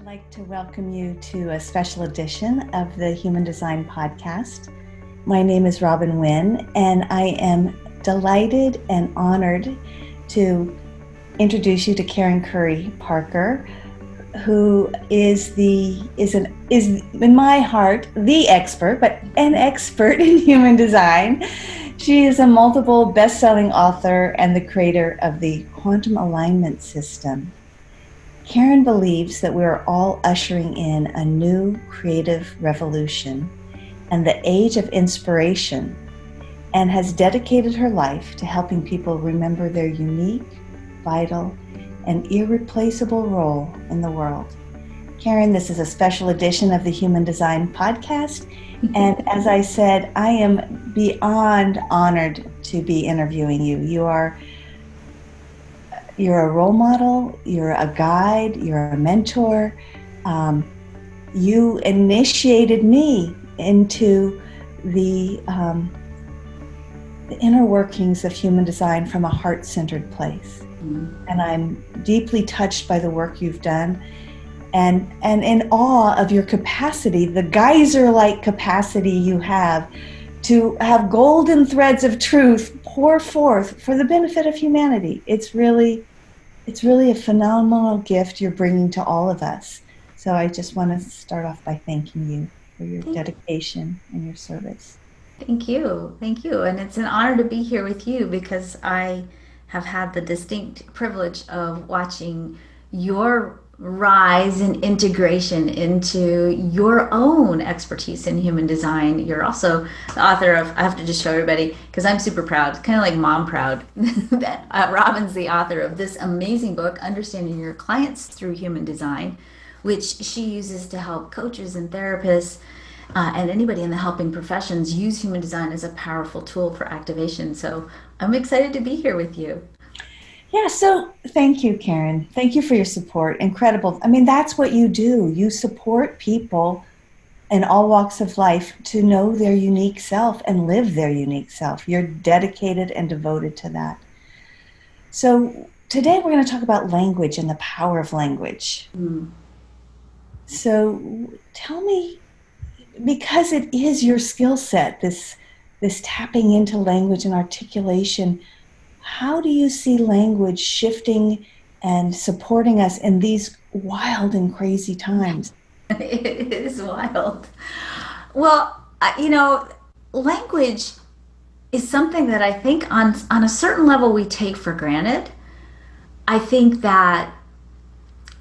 like to welcome you to a special edition of the Human Design Podcast. My name is Robin Winn, and I am delighted and honored to introduce you to Karen Curry Parker, who is in my heart the expert, but an expert in human design. She is a multiple best-selling author and the creator of the Quantum Alignment System. Karen believes that we are all ushering in a new creative revolution and the age of inspiration, and has dedicated her life to helping people remember their unique, vital, and irreplaceable role in the world. Karen, this is a special edition of the Human Design Podcast, and as I said, I am beyond honored to be interviewing you. You're a role model, you're a guide, you're a mentor. You initiated me into the inner workings of human design from a heart-centered place. Mm-hmm. And I'm deeply touched by the work you've done and in awe of your capacity, the geyser-like capacity you have to have golden threads of truth pour forth for the benefit of humanity. It's really a phenomenal gift you're bringing to all of us. So I just want to start off by thanking you for your dedication and your service. Thank you. And it's an honor to be here with you because I have had the distinct privilege of watching your rise and integration into your own expertise in human design. You're also the author of, I have to just show everybody because I'm super proud, kind of like mom proud, that Robin's the author of this amazing book, Understanding Your Clients Through Human Design, which she uses to help coaches and therapists and anybody in the helping professions use human design as a powerful tool for activation. So I'm excited to be here with you. Yeah, so thank you, Karen. Thank you for your support. Incredible. I mean, that's what you do. You support people in all walks of life to know their unique self and live their unique self. You're dedicated and devoted to that. So today we're going to talk about language and the power of language. So tell me, because it is your skill set, this tapping into language and articulation, how do you see language shifting and supporting us in these wild and crazy times? It is wild. Well, language is something that I think on a certain level we take for granted. I think that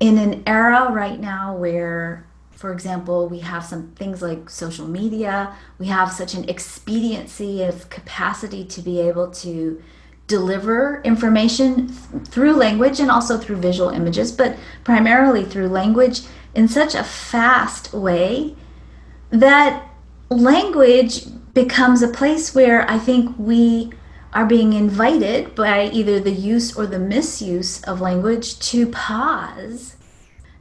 in an era right now where, for example, we have some things like social media, we have such an expediency of capacity to be able to deliver information through language and also through visual images, but primarily through language in such a fast way that language becomes a place where I think we are being invited by either the use or the misuse of language to pause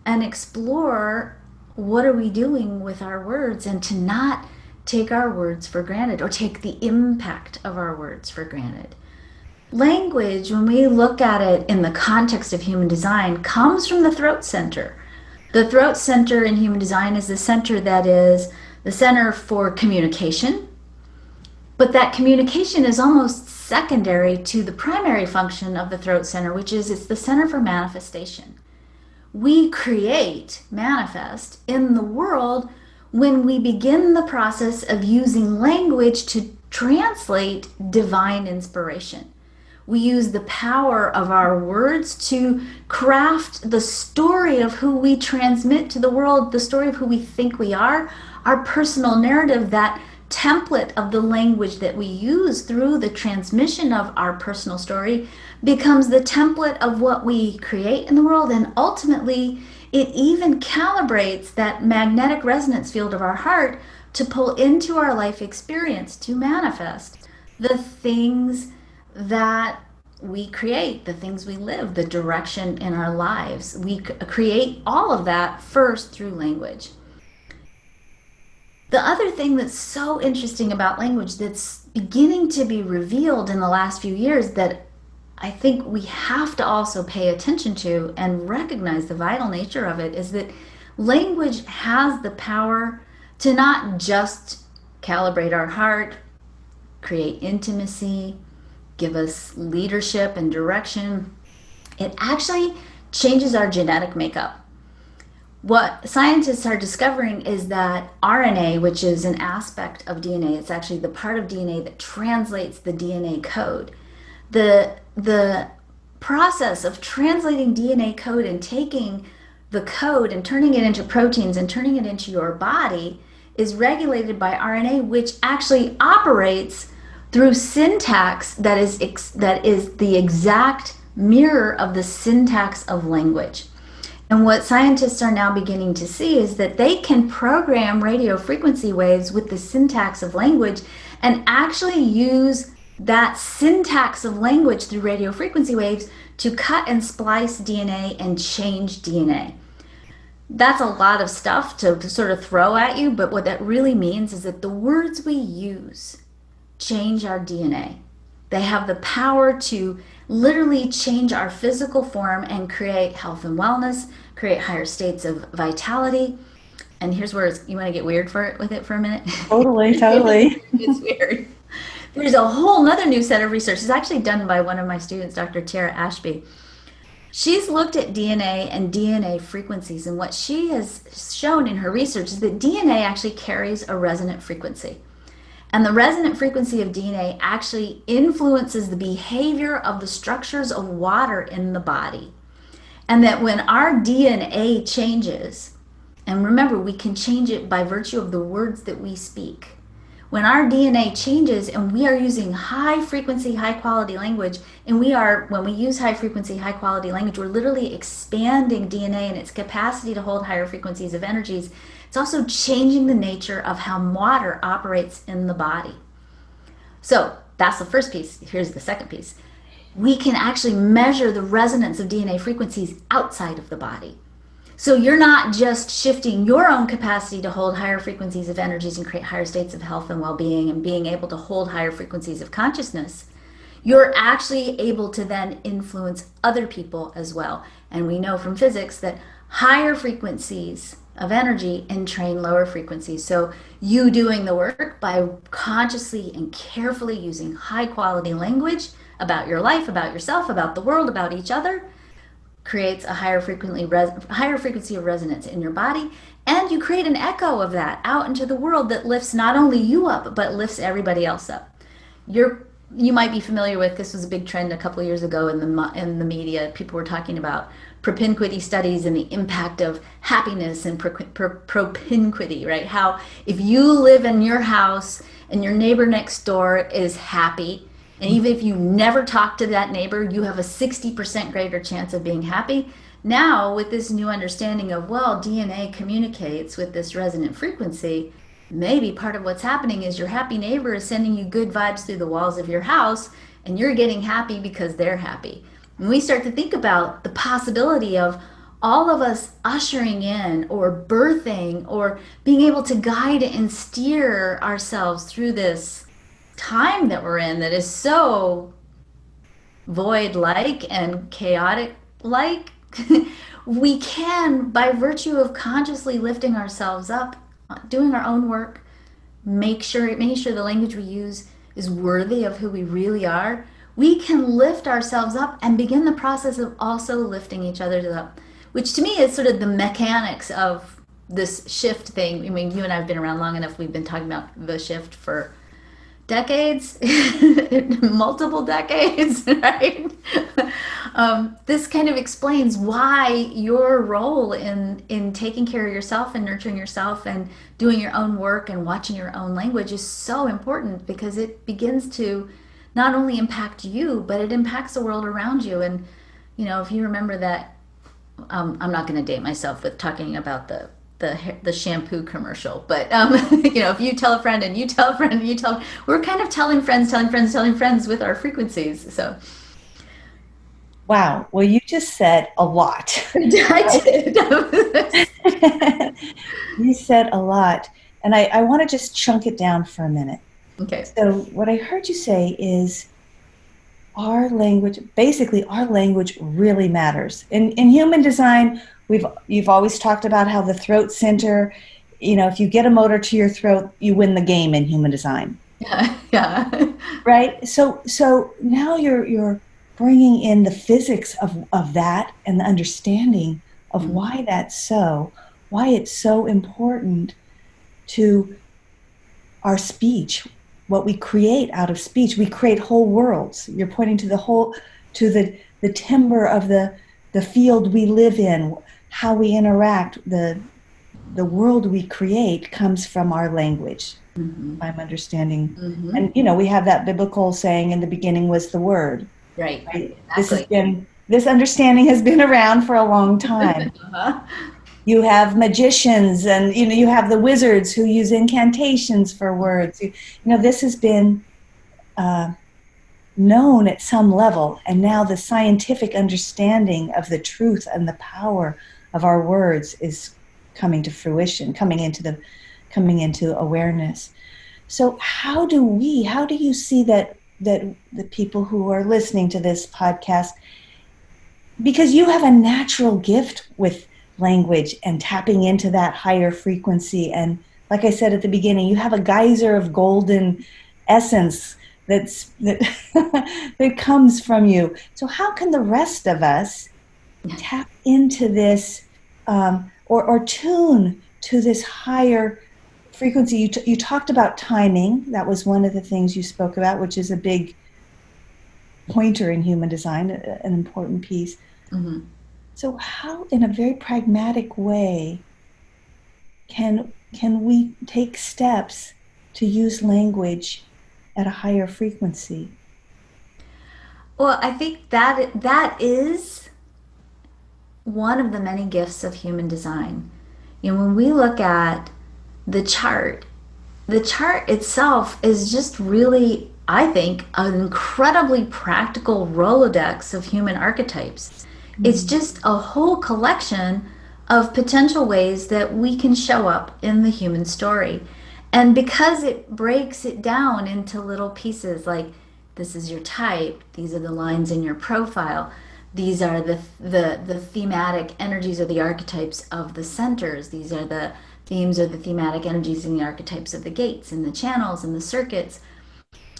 and explore what are we doing with our words, and to not take our words for granted or take the impact of our words for granted. Language, when we look at it in the context of human design, comes from the throat center. The throat center in human design is the center that is the center for communication, but that communication is almost secondary to the primary function of the throat center, which is it's the center for manifestation. We manifest in the world when we begin the process of using language to translate divine inspiration. We use the power of our words to craft the story of who we transmit to the world, the story of who we think we are, our personal narrative, that template of the language that we use through the transmission of our personal story becomes the template of what we create in the world. And ultimately, it even calibrates that magnetic resonance field of our heart to pull into our life experience, to manifest the things that we create, the things we live, the direction in our lives. We create all of that first through language. The other thing that's so interesting about language that's beginning to be revealed in the last few years that I think we have to also pay attention to and recognize the vital nature of it is that Language has the power to not just calibrate our heart, create intimacy, give us leadership and direction. It actually changes our genetic makeup. What scientists are discovering is that RNA, which is an aspect of DNA, it's actually the part of DNA that translates the DNA code. The process of translating DNA code and taking the code and turning it into proteins and turning it into your body is regulated by RNA, which actually operates through syntax that is the exact mirror of the syntax of language. And what scientists are now beginning to see is that they can program radio frequency waves with the syntax of language and actually use that syntax of language through radio frequency waves to cut and splice DNA and change DNA. That's a lot of stuff to sort of throw at you, but what that really means is that the words we use change our DNA. They have the power to literally change our physical form and create health and wellness, create higher states of vitality. And here's where you want to get weird with it for a minute. Totally, totally. It's weird. There's a whole nother new set of research. It's actually done by one of my students, Dr. Tara Ashby. She's looked at DNA and DNA frequencies, and what she has shown in her research is that DNA actually carries a resonant frequency. And the resonant frequency of DNA actually influences the behavior of the structures of water in the body. And that when our DNA changes, and remember, we can change it by virtue of the words that we speak. When our DNA changes and we are using high frequency, high quality language, and when we use high frequency, high quality language, we're literally expanding DNA and its capacity to hold higher frequencies of energies. It's also changing the nature of how water operates in the body. So that's the first piece. Here's the second piece. We can actually measure the resonance of DNA frequencies outside of the body. So you're not just shifting your own capacity to hold higher frequencies of energies and create higher states of health and well-being and being able to hold higher frequencies of consciousness. You're actually able to then influence other people as well. And we know from physics that higher frequencies of energy entrain lower frequencies. So you doing the work by consciously and carefully using high quality language about your life, about yourself, about the world, about each other, creates a higher frequency of resonance in your body, and you create an echo of that out into the world that lifts not only you up but lifts everybody else up. You might be familiar with, this was a big trend a couple of years ago in the media. People were talking about propinquity studies and the impact of happiness and propinquity, right? How if you live in your house and your neighbor next door is happy, and even if you never talk to that neighbor, you have a 60% greater chance of being happy. Now, with this new understanding of, well, DNA communicates with this resonant frequency, maybe part of what's happening is your happy neighbor is sending you good vibes through the walls of your house, and you're getting happy because they're happy. And we start to think about the possibility of all of us ushering in or birthing or being able to guide and steer ourselves through this time that we're in that is so void-like and chaotic-like. We can, by virtue of consciously lifting ourselves up, doing our own work, making sure the language we use is worthy of who we really are, we can lift ourselves up and begin the process of also lifting each other up, which to me is sort of the mechanics of this shift thing. I mean, you and I have been around long enough. We've been talking about the shift for decades, multiple decades, right? This kind of explains why your role in taking care of yourself and nurturing yourself and doing your own work and watching your own language is so important, because it begins to not only impact you, but it impacts the world around you. And, you know, if you remember that, I'm not going to date myself with talking about the shampoo commercial, but you know, if you tell a friend and you tell a friend and you tell, we're kind of telling friends with our frequencies. So wow, well, you just said a lot. I did. You said a lot, and I want to just chunk it down for a minute. Okay. So what I heard you say is our language really matters. In human design, you've always talked about how the throat center, if you get a motor to your throat, you win the game in human design. Yeah, yeah. Right. So now you're bringing in the physics of that and the understanding of Mhm. why that's so, why it's so important to our speech, what we create out of speech. We create whole worlds. You're pointing to the timber of the field we live in, how we interact, the world we create comes from our language. Mhm. I'm understanding. Mhm. And we have that biblical saying, in the beginning was the word, Right. right? Exactly. This understanding has been around for a long time. Uh-huh. You have magicians, and you have the wizards who use incantations for words. This has been uh, known at some level, and now the scientific understanding of the truth and the power of our words is coming to fruition, coming into awareness. So how do you see that the people who are listening to this podcast, because you have a natural gift with language and tapping into that higher frequency, and like I said at the beginning, you have a geyser of golden essence that that comes from you. So how can the rest of us tap into this, or tune to this higher frequency? You talked about timing. That was one of the things you spoke about, which is a big pointer in human design, an important piece. Mhm. So how, in a very pragmatic way, can we take steps to use language at a higher frequency? Well, I think that is one of the many gifts of human design. When we look at the chart, the chart itself is just really, I think, an incredibly practical Rolodex of human archetypes. It's Mm. just a whole collection of potential ways that we can show up in the human story. And because it breaks it down into little pieces, like this is your type, these are the lines in your profile, these are the thematic energies or the archetypes of the centers, these are the themes or the thematic energies and the archetypes of the gates and the channels and the circuits.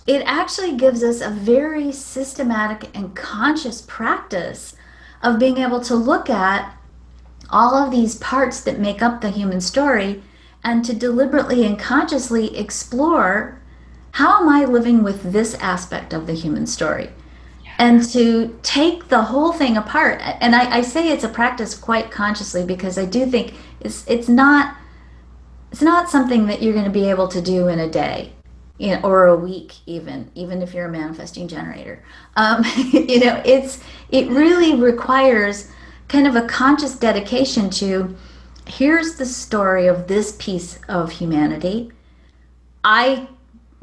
It actually gives us a very systematic and conscious practice of being able to look at all of these parts that make up the human story and to deliberately and consciously explore, how am I living with this aspect of the human story? And to take the whole thing apart. And I say it's a practice quite consciously, because I do think it's not something that you're going to be able to do in a day, or a week, even if you're a manifesting generator. It really requires kind of a conscious dedication to, here's the story of this piece of humanity. I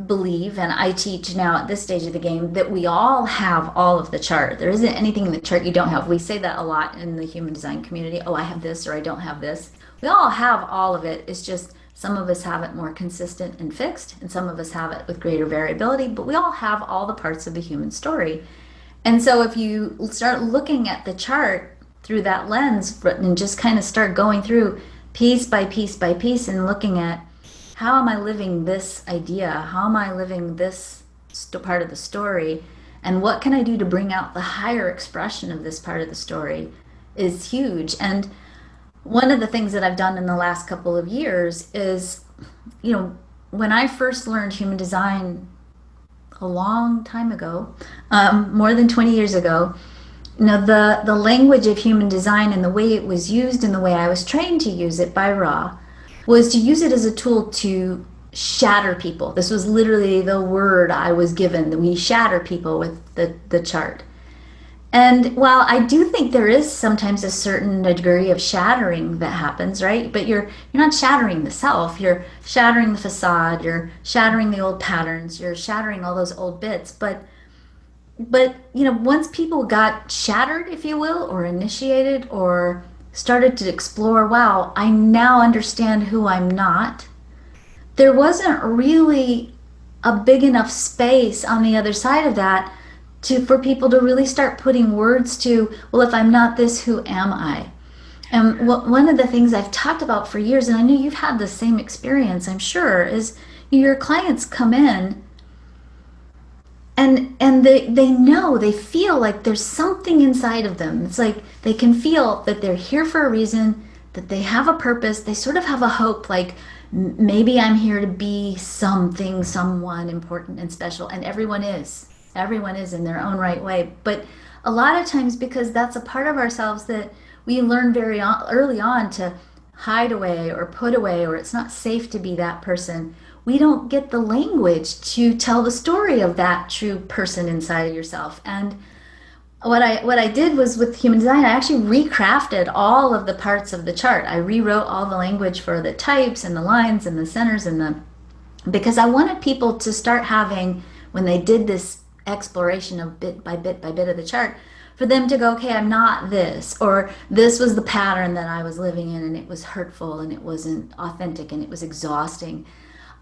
believe, and I teach now at this stage of the game, that we all have all of the chart. There isn't anything in the chart you don't have. We say that a lot in the human design community. Oh, I have this, or I don't have this. We all have all of it. It's just some of us have it more consistent and fixed, and some of us have it with greater variability, but we all have all the parts of the human story. And so if you start looking at the chart through that lens and just kind of start going through piece by piece by piece and looking at, how am I living this idea? How am I living this part of the story? And what can I do to bring out the higher expression of this part of the story is huge. And one of the things that I've done in the last couple of years is, when I first learned human design a long time ago, more than 20 years ago, the language of human design and the way it was used and the way I was trained to use it by Ra was to use it as a tool to shatter people. This was literally the word I was given, that we shatter people with the chart. And while I do think there is sometimes a certain degree of shattering that happens, right? But you're not shattering the self, you're shattering the facade, you're shattering the old patterns, you're shattering all those old bits. But once people got shattered, if you will, or initiated, or started to explore, wow, I now understand who I'm not, there wasn't really a big enough space on the other side of that for people to really start putting words to, well, if I'm not this, who am I? And one of the things I've talked about for years, and I know you've had the same experience, I'm sure, is your clients come in and they know, they feel like there's something inside of them. It's like they can feel that they're here for a reason, that they have a purpose, they sort of have a hope, like maybe I'm here to be something, someone important and special. And everyone is in their own right way. But a lot of times, because that's a part of ourselves that we learn early on to hide away or put away, or it's not safe to be that person, we don't get the language to tell the story of that true person inside of yourself. And what I did was, with human design, I actually recrafted all of the parts of the chart. I rewrote all the language for the types and the lines and the centers and the, because I wanted people to start having, when they did this exploration of bit by bit by bit of the chart, for them to go, okay, I'm not this, or this was the pattern that I was living in and it was hurtful and it wasn't authentic and it was exhausting.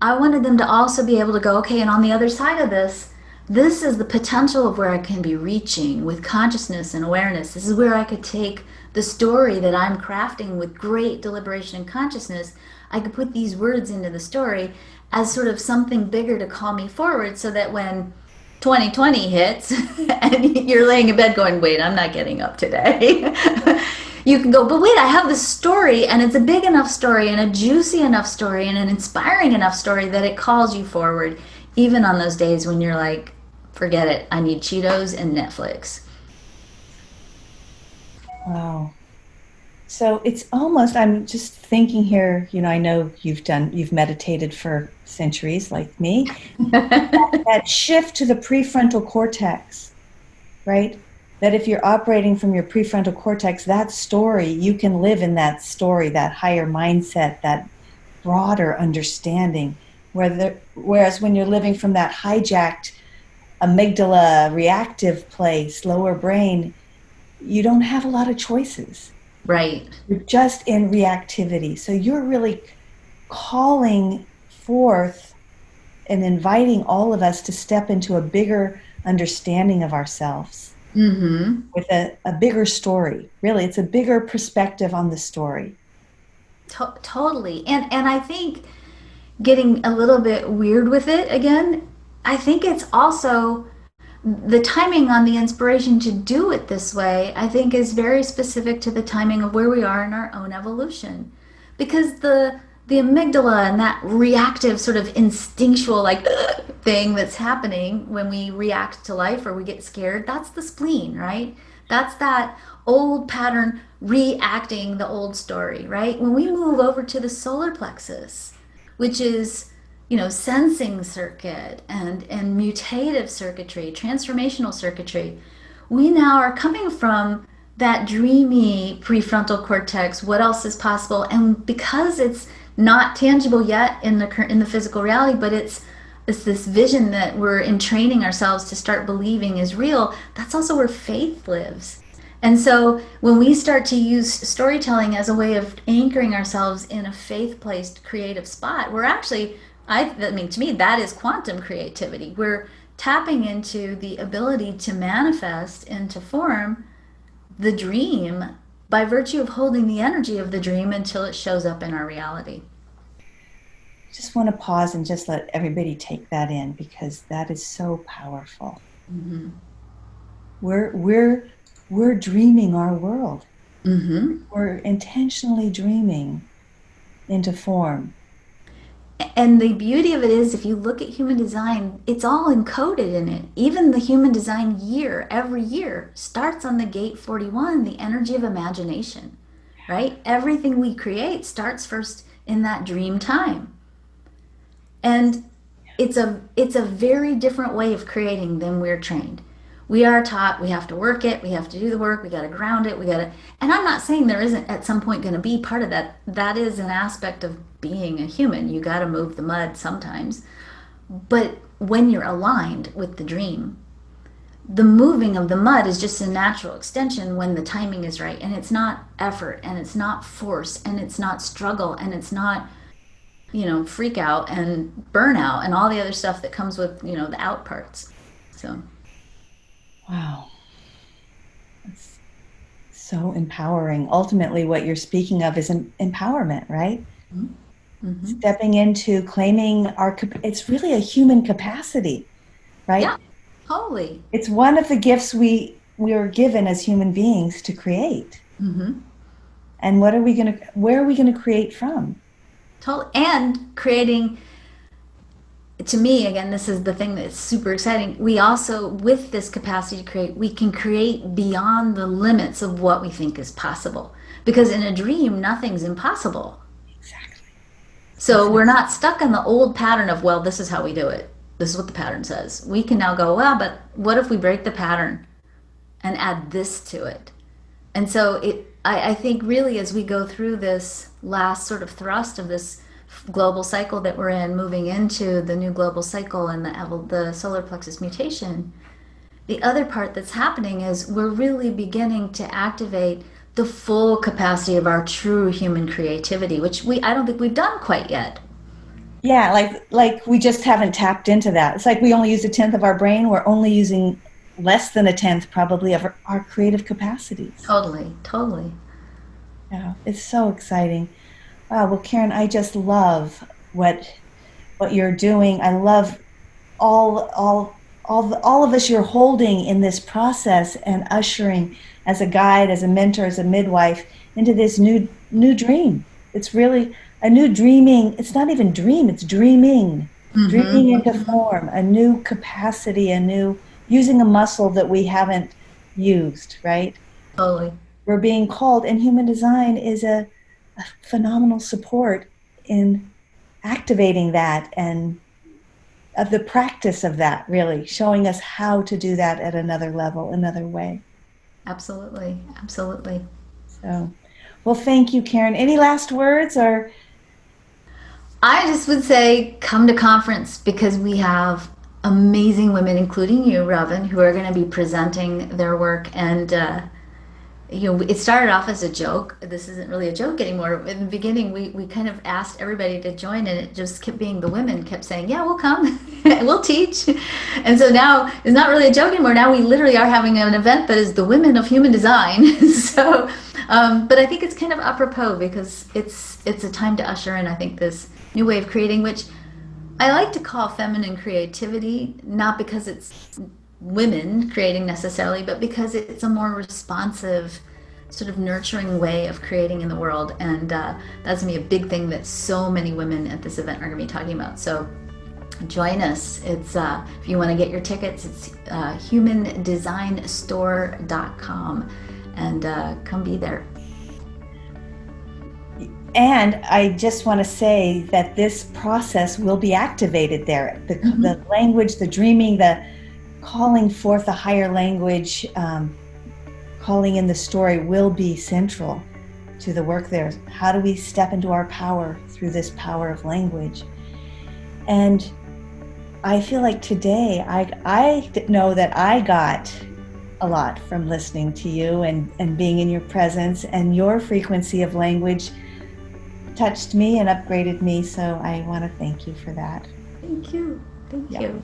I wanted them to also be able to go, okay, and on the other side of this, this is the potential of where I can be reaching with consciousness and awareness. This is where I could take the story that I'm crafting with great deliberation and consciousness. I could put these words into the story as sort of something bigger to call me forward, so that when 2020 hits and you're laying in bed going, wait, I'm not getting up today. You can go, but wait, I have this story, and it's a big enough story and a juicy enough story and an inspiring enough story that it calls you forward, even on those days when you're like, forget it, I need Cheetos and Netflix. Wow. So it's almost, I'm just thinking here, I know you've meditated for centuries like me, that shift to the prefrontal cortex, right? That if you're operating from your prefrontal cortex, that story, you can live in that story, that higher mindset, that broader understanding. Whereas when you're living from that hijacked amygdala reactive place, lower brain, you don't have a lot of choices. Right. You're just in reactivity. So you're really calling forth and inviting all of us to step into a bigger understanding of ourselves Mm-hmm. with a bigger story. Really, it's a bigger perspective on the story. Totally. And I think, getting a little bit weird with it again, I think it's also the timing on the inspiration to do it this way, I think, is very specific to the timing of where we are in our own evolution. Because the amygdala and that reactive sort of instinctual like thing that's happening when we react to life or we get scared, that's the spleen, right? That's that old pattern reacting the old story, right? When we move over to the solar plexus, which is, sensing circuit and mutative circuitry, transformational circuitry, we now are coming from that dreamy prefrontal cortex. What else is possible? And because it's not tangible yet in the physical reality, but it's this vision that we're entraining ourselves to start believing is real. That's also where faith lives. And so when we start to use storytelling as a way of anchoring ourselves in a faith-placed creative spot, we're actually, I mean, to me, that is quantum creativity. We're tapping into the ability to manifest into form the dream by virtue of holding the energy of the dream until it shows up in our reality. Just want to pause and just let everybody take that in, because that is so powerful. Mm-hmm. We're dreaming our world. Mm-hmm. We're intentionally dreaming into form. And the beauty of it is, if you look at human design, it's all encoded in it. Even the human design year, every year, starts on the gate 41, the energy of imagination, right? Everything we create starts first in that dream time. And it's a very different way of creating than we're trained. We are taught we have to work it, we have to do the work, we got to ground it, and I'm not saying there isn't at some point going to be part of that. That is an aspect of being a human. You got to move the mud sometimes. But when you're aligned with the dream, the moving of the mud is just a natural extension when the timing is right. And it's not effort, and it's not force, and it's not struggle, and it's not, freak out and burnout and all the other stuff that comes with, the out parts. So. Wow. It's So empowering. Ultimately, what you're speaking of is empowerment, right? Mm-hmm. Stepping into claiming it's really a human capacity, right? Yeah, totally. It's one of the gifts we are given as human beings to create. Mm-hmm. And where are we going to create from? Totally. And creating, to me, again, this is the thing that's super exciting. We also, with this capacity to create, we can create beyond the limits of what we think is possible. Because in a dream, nothing's impossible. Exactly. So Exactly. we're not stuck in the old pattern of, well, this is how we do it. This is what the pattern says. We can now go, well, but what if we break the pattern and add this to it? And so I think really as we go through this last sort of thrust of this global cycle that we're in, moving into the new global cycle and the solar plexus mutation, the other part that's happening is we're really beginning to activate the full capacity of our true human creativity, which I don't think we've done quite yet. Yeah, like we just haven't tapped into that. It's like we only use a tenth of our brain. We're only using less than a tenth probably of our creative capacities. Totally, totally. Yeah, it's so exciting. Wow, well, Karen, I just love what you're doing. I love all of us you're holding in this process and ushering as a guide, as a mentor, as a midwife into this new dream. It's really a new dreaming. It's not even dream, it's dreaming. Dreaming Mm-hmm. into form, a new capacity, a new using a muscle that we haven't used, right? Totally. We're being called, and human design is a phenomenal support in activating that and of the practice of that, really showing us how to do that at another level, another way. Absolutely. Absolutely. So, well, thank you, Karen. Any last words or? I just would say come to conference because we have amazing women, including you, Robin, who are going to be presenting their work. And, it started off as a joke. This isn't really a joke anymore. In the beginning, we kind of asked everybody to join, and it just kept being the women kept saying, yeah, we'll come, we'll teach. And so now it's not really a joke anymore. Now we literally are having an event that is the women of human design. So, but I think it's kind of apropos because it's a time to usher in, I think, this new way of creating, which I like to call feminine creativity, not because it's women creating necessarily, but because it's a more responsive, sort of nurturing way of creating in the world. And that's going to be a big thing that so many women at this event are going to be talking about. So join us. It's if you want to get your tickets, it's humandesignstore.com, and come be there. And I just want to say that this process will be activated there. The language, the dreaming, the calling forth a higher language, calling in the story will be central to the work there. How do we step into our power through this power of language? And I feel like today I know that I got a lot from listening to you and being in your presence, and your frequency of language touched me and upgraded me. So I want to thank you for that. Thank you. Thank Yeah. you.